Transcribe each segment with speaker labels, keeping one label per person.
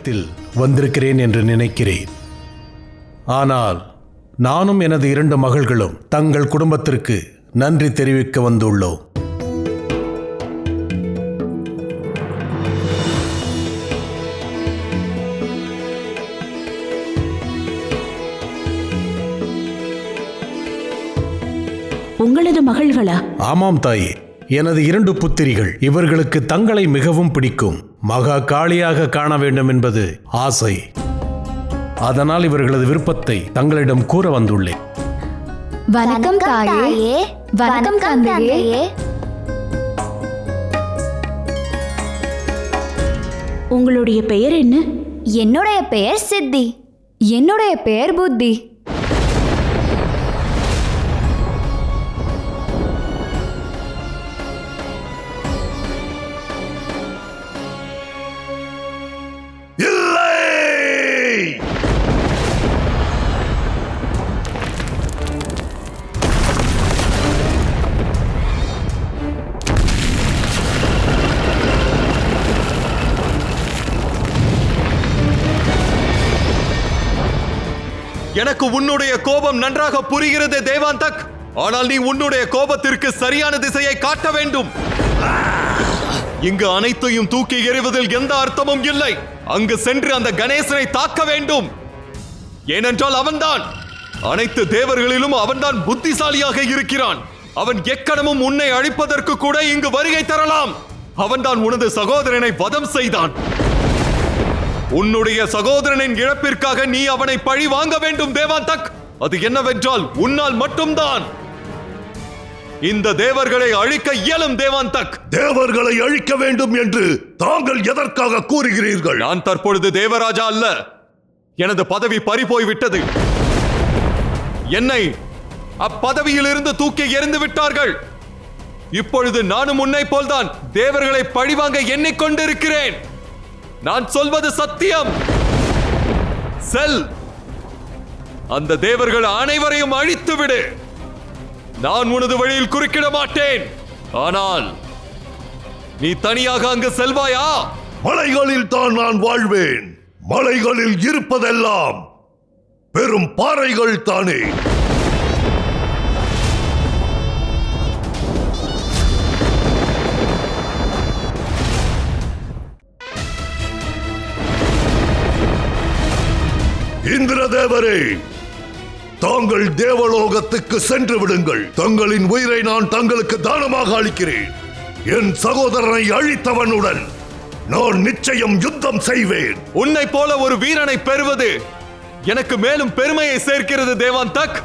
Speaker 1: வேகத்தில் வந்திருக்கிறேன் என்று நினைக்கிறேன். ஆனால் நானும் எனது 2 மகள்களும் தங்கள் குடும்பத்திற்கு நன்றி தெரிவிக்க வந்துள்ளோம்.
Speaker 2: உங்களது மகள்களா?
Speaker 1: ஆமாம் தாயே, எனது 2 புத்திரிகள். இவர்களுக்கு தங்களை மிகவும் பிடிக்கும். மகா காளியாக காண வேண்டும் என்பது ஆசை. அதனால் இவர்களது விருப்பத்தை தங்களிடம் கூற வந்துள்ளேன்.
Speaker 3: வணக்கம் தாயே. வணக்கம் தந்தையே.
Speaker 2: உங்களுடைய பெயர் என்ன?
Speaker 3: என்னுடைய பெயர் சித்தி. என்னுடைய பெயர் புத்தி.
Speaker 4: எனக்கு உன்னுடைய கோபம் நன்றாக புரிகிறது தேவாந்தக். ஆனால் நீ உன்னுடைய கோபத்திற்கு சரியான திசையை காட்ட வேண்டும். இங்கு அனைத்தையும் தூக்கி எறிவதில் எந்த அர்த்தமும் இல்லை. அங்கு சென்று அந்த கணேசனை தாக்க வேண்டும். ஏனென்றால் அவன்தான் அனைத்து தேவர்களிலும் அவன்தான் புத்திசாலியாக இருக்கிறான். அவன் எக்கணமும் உன்னை அழிப்பதற்கு கூட இங்கு வருகை தரலாம். அவன்தான் உனது சகோதரனை வதம் செய்தான். உன்னுடைய சகோதரனின் இழப்பிற்காக நீ அவனை பழி வாங்க வேண்டும் தேவாந்தக். அது என்னவென்றால் உன்னால் மட்டும்தான் இந்த தேவர்களை அழிக்க இயலும் தேவாந்தக்.
Speaker 5: தேவர்களை அழிக்க வேண்டும் என்று தாங்கள் எதற்காக கூறுகிறீர்கள்?
Speaker 4: நான் தற்பொழுது தேவராஜா அல்ல. எனது பதவி பறிபோய் விட்டது. என்னை அப்பதவியிலிருந்து தூக்கி எறிந்து விட்டார்கள். இப்பொழுது நானும் உன்னை போல்தான் தேவர்களை பழிவாங்க எண்ணிக்கொண்டிருக்கிறேன். நான் சொல்வது சத்தியம். செல், அந்த தேவர்கள் அனைவரையும் அழித்து விடு. நான் உனது வழியில் குறுக்கிட மாட்டேன். ஆனால் நீ தனியாக அங்கு செல்வாயா?
Speaker 5: மலைகளில் தான் நான் வாழ்வேன். மலைகளில் இருப்பதெல்லாம் பெரும் பாறைகள் தானே. இந்திரதேவரே, தாங்கள் தேவலோகத்துக்கு சென்று விடுங்கள். தங்களின் உயிரை நான் தங்களுக்கு தானமாக அளிக்கிறேன். என் சகோதரனை அழித்தவனுடன் நான் நிச்சயம் யுத்தம் செய்வேன்.
Speaker 4: உன்னை போல ஒரு வீரனை பெறுவது எனக்கு மேலும் பெருமையை சேர்க்கிறது தேவாந்தக்.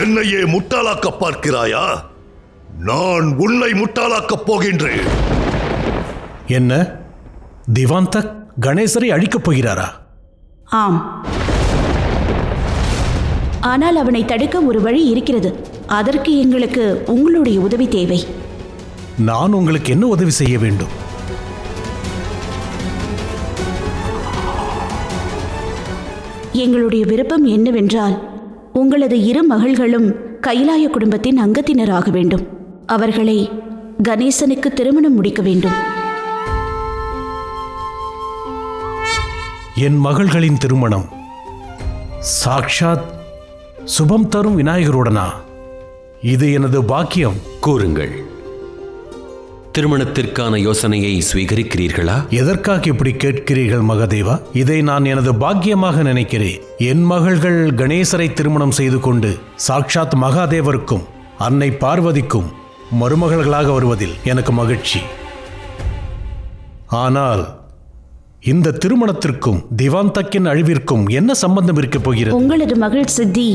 Speaker 5: என்னையே முட்டாளாக்க பார்க்கிறாயா? நான் உன்னை முட்டாளாக்கப் போகின்றேன்.
Speaker 1: என்ன, திவாந்தக் கணேசரை அழிக்கப் போகிறாரா?
Speaker 2: ஆம், ஆனால் அவனை தடுக்க ஒரு வழி இருக்கிறது. அதற்கு எங்களுக்கு உங்களுடைய உதவி தேவை.
Speaker 1: நான் உங்களுக்கு என்ன உதவி செய்ய வேண்டும்?
Speaker 2: எங்களுடைய விருப்பம் என்னவென்றால், உங்களது 2 மகள்களும் கைலாய குடும்பத்தின் அங்கத்தினராக வேண்டும். அவர்களை கணேசனுக்கு திருமணம் முடிக்க வேண்டும்.
Speaker 1: என் மகள்களின் திருமணம் சாக்ஷாத் சுபம் தரும் விநாயகருடனா? இது எனது பாக்கியம்.
Speaker 6: கூறுங்கள், திருமணத்திற்கான யோசனையை ஸ்வீகரிக்கிறீர்களா?
Speaker 1: எதற்காக இப்படி கேட்கிறீர்கள் மகாதேவா? இதை நான் எனது பாக்கியமாக நினைக்கிறேன். என் மகள்கள் கணேசரை திருமணம் செய்து கொண்டு சாக்ஷாத் மகாதேவருக்கும் அன்னை பார்வதிக்கும் மருமகள்களாக வருவதில் எனக்கு மகிழ்ச்சி. ஆனால் இந்த திருமணத்திற்கும் திவாந்தக்கின் அழிவிற்கும் என்ன சம்பந்தம் இருக்கப் போகிறது?
Speaker 2: உங்களது மகள் சித்தி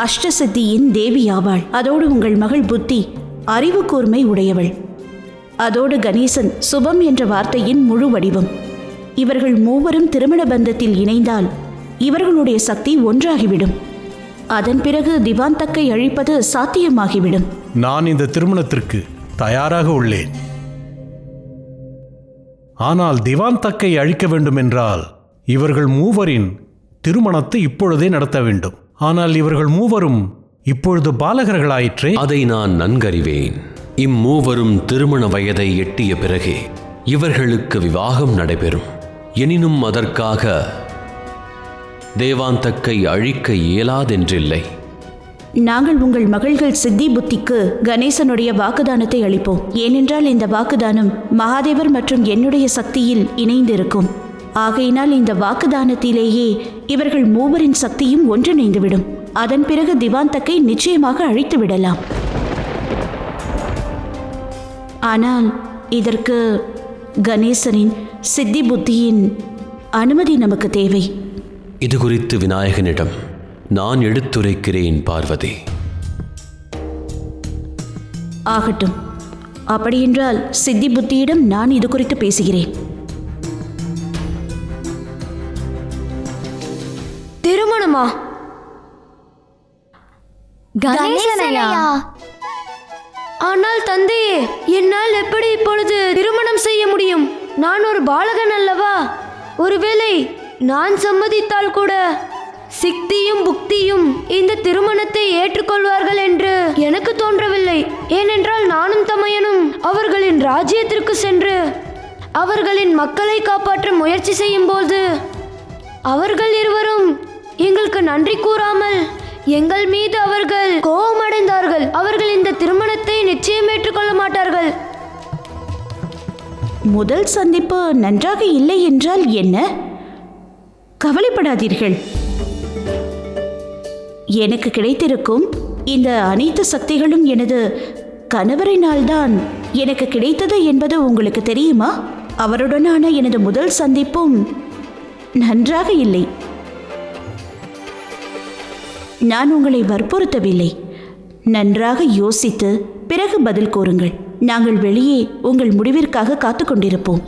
Speaker 2: அஷ்டசித்தியின் தேவி ஆவாள். அதோடு உங்கள் மகள் புத்தி அறிவு கூர்மை உடையவள். அதோடு கணேசன் சுபம் என்ற வார்த்தையின் முழு வடிவம். இவர்கள் மூவரும் திருமண பந்தத்தில் இணைந்தால் இவர்களுடைய சக்தி ஒன்றாகிவிடும். அதன் பிறகு திவாந்தக்கை அழிப்பது சாத்தியமாகிவிடும்.
Speaker 1: நான் இந்த திருமணத்திற்கு தயாராக உள்ளேன். ஆனால் திவாந்தக்கை அழிக்க வேண்டும் என்றால் இவர்கள் மூவரின் திருமணத்தை இப்பொழுதே நடத்த வேண்டும். ஆனால் இவர்கள் மூவரும் இப்பொழுது பாலகர்களாயிற்றே.
Speaker 6: அதை நான் நன்கறிவேன். இம்மூவரும் திருமண வயதை எட்டிய பிறகே இவர்களுக்கு விவாகம் நடைபெறும். எனினும் அதற்காக தேவாந்தக்கை அழிக்க இயலாதென்றில்லை.
Speaker 2: நாங்கள் உங்கள் மகள்கள் சித்தி புத்திக்கு கணேசனுடைய வாக்குதானத்தை அளிப்போம். ஏனென்றால் இந்த வாக்குதானம் மகாதேவர் மற்றும் என்னுடைய சக்தியில் இணைந்திருக்கும். ஆகையினால் இந்த வாக்குதானத்திலேயே இவர்கள் மூவரின் சக்தியும் ஒன்றிணைந்துவிடும். அதன் பிறகு திவாந்தக்கை நிச்சயமாக அழித்து விடலாம். ஆனால் இதற்கு கணேசனின் சித்தி புத்தியின் அனுமதி நமக்கு தேவை.
Speaker 6: இது குறித்து விநாயகனிடம் நான் எடுத்துரைக்கிறேன் பார்வதி.
Speaker 2: ஆகட்டும். அப்படியென்றால் சித்தி புத்தியிடம் நான் இது குறித்து பேசுகிறேன்.
Speaker 3: திருமணமா? கணேசனையா?
Speaker 7: ஆனால் தந்தையே, என்னால் எப்படி இப்பொழுது திருமணம் செய்ய முடியும்? நான் ஒரு பாலகன் அல்லவா? ஒருவேளை நான் சம்மதித்தால் கூட சித்தியும் புக்தியும் இந்த திருமணத்தை ஏற்றுக்கொள்வார்கள் என்று எனக்கு தோன்றவில்லை. ஏனென்றால் நானும் தமையனும் அவர்களின் ராஜ்யத்திற்கு சென்று அவர்களின் மக்களை காப்பாற்ற முயற்சி செய்யும் போது அவர்கள் இருவரும் எங்களுக்கு நன்றி கூறாமல் எங்கள் மீது அவர்கள் கோபமடைந்தார்கள். அவர்கள் இந்த திருமணத்தை நிச்சயம் ஏற்றுக்கொள்ள மாட்டார்கள்.
Speaker 2: முதல் சந்திப்பு நன்றாக இல்லை என்றால் என்ன? கவலைப்படாதீர்கள். எனக்கு கிடைத்திருக்கும் இந்த அனைத்து சக்திகளும் எனது கணவரினால்தான் எனக்கு கிடைத்தது என்பது உங்களுக்கு தெரியுமா? அவருடனான எனது முதல் சந்திப்பும் நன்றாக இல்லை. நான் உங்களை வற்புறுத்தவில்லை. நன்றாக யோசித்து பிறகு பதில் கூறுங்கள். நாங்கள் வெளியே உங்கள் முடிவிற்காக காத்து கொண்டிருப்போம்.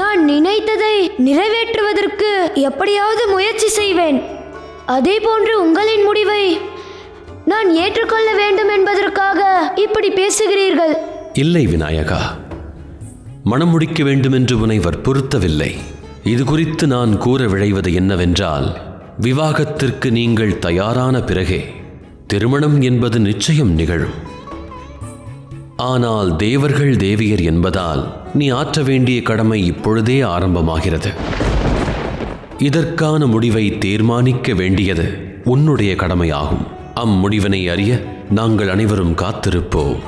Speaker 7: நான் நினைத்ததை நிறைவேற்றுவதற்கு எப்படியாவது முயற்சி செய்வேன். அதே போன்று உங்களின் முடிவை நான் ஏற்றுக்கொள்ள வேண்டும் என்பதற்காக இப்படி பேசுகிறீர்கள்.
Speaker 6: இல்லை விநாயகா, மனம் முடிக்க வேண்டுமென்று உன்னை வற்புறுத்தவில்லை. இது குறித்து நான் கூற விழைவது என்னவென்றால், விவாகத்திற்கு நீங்கள் தயாரான பிறகே திருமணம் என்பது நிச்சயம் நிகழும். ஆனால் தேவர்கள் தேவியர் என்பதால் நீ ஆற்ற வேண்டிய கடமை இப்பொழுதே ஆரம்பமாகிறது. இதற்கான முடிவை தீர்மானிக்க வேண்டியது உன்னுடைய கடமையாகும். அம்முடிவினை அறிய நாங்கள் அனைவரும் காத்திருப்போம்.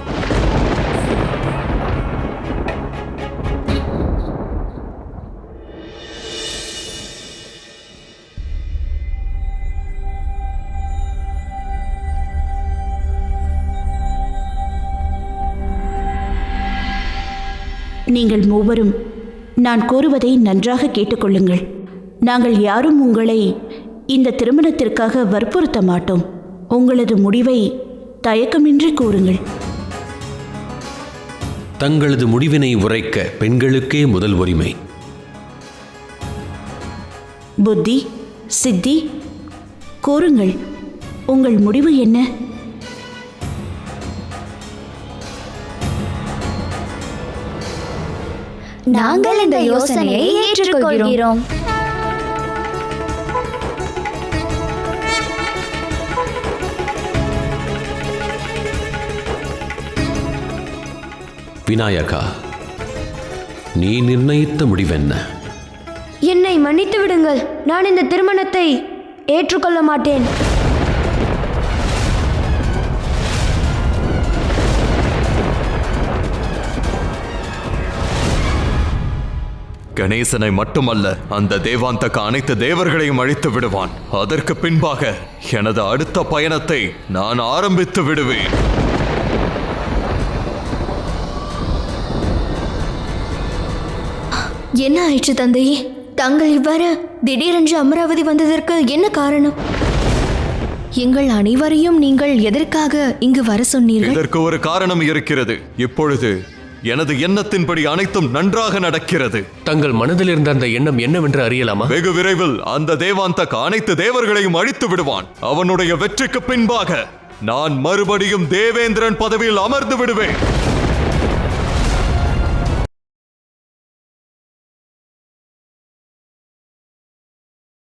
Speaker 2: நீங்கள் மூவரும் நான் கூறுவதை நன்றாக கேட்டுக்கொள்ளுங்கள். நாங்கள் யாரும் உங்களை இந்த திருமணத்திற்காக வற்புறுத்த மாட்டோம். உங்களது முடிவை தயக்கமின்றி கூறுங்கள்.
Speaker 6: தங்களது முடிவினை உரைக்க பெண்களுக்கே முதல் உரிமை.
Speaker 2: புத்தி, சித்தி, கூறுங்கள், உங்கள் முடிவு என்ன?
Speaker 3: நாங்கள் இந்த யோசனையை ஏற்றுக்கொள்கிறோம்.
Speaker 6: விநாயகா, நீ நிர்ணயித்த முடிவென்ன?
Speaker 7: என்னை மன்னித்து விடுங்கள். நான் இந்த திருமணத்தை ஏற்றுக்கொள்ள மாட்டேன்.
Speaker 4: கணேசனை மட்டுமல்ல, அந்த தேவாந்தக அனைத்து தேவர்களையும் அழித்து விடுவான். அதற்கு பின்பாக எனது அடுத்த பயணத்தை நான் ஆரம்பித்து விடுவேன்.
Speaker 3: என்ன ஆயிற்று தந்தையே? தாங்கள் இவ்வாறு திடீரென்று அமராவதி வந்ததற்கு என்ன காரணம்? எங்கள் அனைவரையும் நீங்கள் எதற்காக இங்கு வர சொன்னீர்கள்?
Speaker 4: இதற்கு ஒரு காரணம் இருக்கிறது. இப்பொழுது எனது எண்ணத்தின்படி அனைத்தும் நன்றாக நடக்கிறது.
Speaker 8: தங்கள் மனதில் இருந்த அந்த எண்ணம் என்னவென்று அறியலாமா?
Speaker 4: வெகு விரைவில் அந்த தேவாந்தக அனைத்து தேவர்களையும் அழித்து விடுவான். அவனுடைய வெற்றிக்கு பின்பாக நான் மறுபடியும் தேவேந்திரன் பதவியில் அமர்ந்து விடுவேன்.